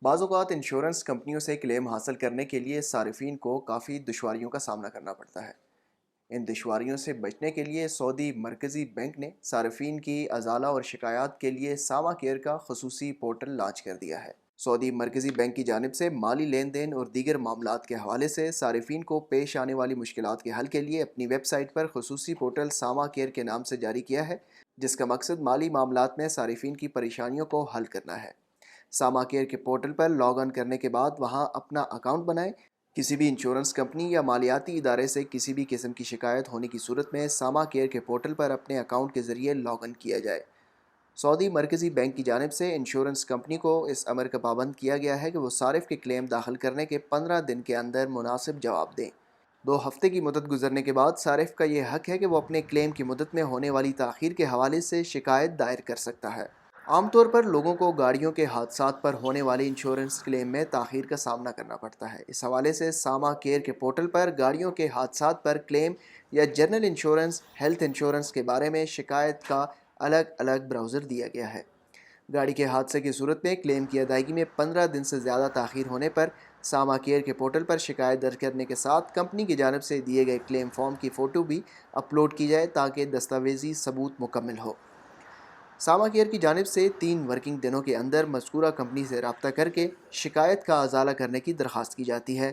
بعض اوقات انشورنس کمپنیوں سے کلیم حاصل کرنے کے لیے صارفین کو کافی دشواریوں کا سامنا کرنا پڑتا ہے۔ ان دشواریوں سے بچنے کے لیے سعودی مرکزی بینک نے صارفین کی ازالہ اور شکایات کے لیے ساما کیئر کا خصوصی پورٹل لانچ کر دیا ہے۔ سعودی مرکزی بینک کی جانب سے مالی لین دین اور دیگر معاملات کے حوالے سے صارفین کو پیش آنے والی مشکلات کے حل کے لیے اپنی ویب سائٹ پر خصوصی پورٹل ساما کیئر کے نام سے جاری کیا ہے، جس کا مقصد مالی معاملات میں صارفین کی پریشانیوں کو حل کرنا ہے۔ ساما کیئر کے پورٹل پر لاگ آن کرنے کے بعد وہاں اپنا اکاؤنٹ بنائیں۔ کسی بھی انشورنس کمپنی یا مالیاتی ادارے سے کسی بھی قسم کی شکایت ہونے کی صورت میں ساما کیئر کے پورٹل پر اپنے اکاؤنٹ کے ذریعے لاگ ان کیا جائے۔ سعودی مرکزی بینک کی جانب سے انشورنس کمپنی کو اس امر کا پابند کیا گیا ہے کہ وہ صارف کے کلیم داخل کرنے کے 15 دن کے اندر مناسب جواب دیں۔ 2 ہفتے کی مدت گزرنے کے بعد صارف کا یہ حق ہے کہ وہ اپنے کلیم کی مدت میں ہونے والی تاخیر کے حوالے سے شکایت دائر کر سکتا ہے۔ عام طور پر لوگوں کو گاڑیوں کے حادثات پر ہونے والی انشورنس کلیم میں تاخیر کا سامنا کرنا پڑتا ہے۔ اس حوالے سے ساما کیئر کے پورٹل پر گاڑیوں کے حادثات پر کلیم یا جنرل انشورنس، ہیلتھ انشورنس کے بارے میں شکایت کا الگ الگ براؤزر دیا گیا ہے۔ گاڑی کے حادثے کی صورت میں کلیم کی ادائیگی میں 15 دن سے زیادہ تاخیر ہونے پر ساما کیئر کے پورٹل پر شکایت درج کرنے کے ساتھ کمپنی کی جانب سے دیے گئے کلیم فارم کی فوٹو بھی اپلوڈ کی جائے تاکہ دستاویزی ثبوت مکمل ہو۔ ساما کیئر کی جانب سے 3 ورکنگ دنوں کے اندر مذکورہ کمپنی سے رابطہ کر کے شکایت کا ازالہ کرنے کی درخواست کی جاتی ہے۔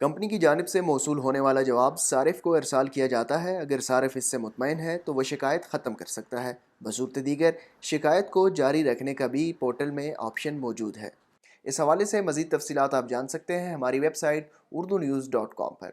کمپنی کی جانب سے موصول ہونے والا جواب صارف کو ارسال کیا جاتا ہے۔ اگر صارف اس سے مطمئن ہے تو وہ شکایت ختم کر سکتا ہے۔ بصورت دیگر شکایت کو جاری رکھنے کا بھی پورٹل میں آپشن موجود ہے۔ اس حوالے سے مزید تفصیلات آپ جان سکتے ہیں ہماری ویب سائٹ urdunews.com پر۔